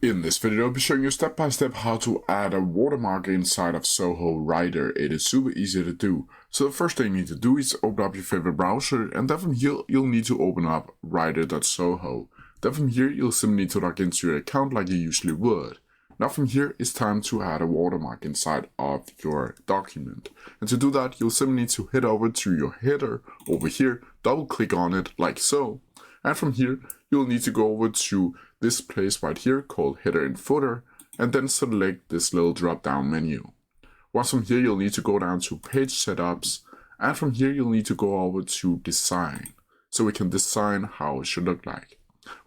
In this video, I'll be showing you step by step how to add a watermark inside of Soho Writer. It is super easy to do. So the first thing you need to do is open up your favorite browser, and then from here you'll need to open up writer.soho. Then from here you'll simply need to log into your account like you usually would. Now from here it's time to add a watermark inside of your document. And to do that, you'll simply need to head over to your header over here, double click on it like so. And from here, you'll need to go over to this place right here called header and footer, and then select this little drop down menu. Once from here, you'll need to go down to page setups, and from here, you'll need to go over to design, so we can design how it should look like.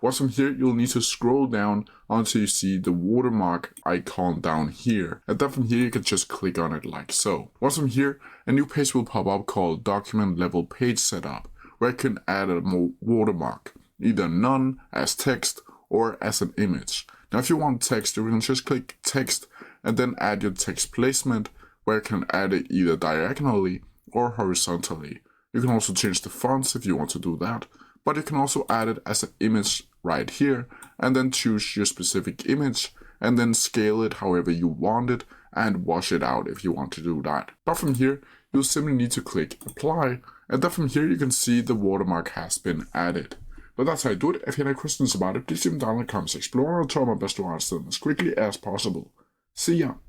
Once from here, you'll need to scroll down until you see the watermark icon down here, and then from here, you can just click on it like so. Once from here, a new page will pop up called document level page setup, where I can add a watermark, either none, as text, or as an image. Now if you want text, you can just click text and then add your text placement, where you can add it either diagonally or horizontally. You can also change the fonts if you want to do that, but you can also add it as an image right here, and then choose your specific image, and then scale it however you want it, and wash it out if you want to do that. But from here, you'll simply need to click apply, and then from here you can see the watermark has been added. But that's how I do it. If you have any questions about it, please leave them down in the comments. Explore and I'll try my best to answer them as quickly as possible. See ya!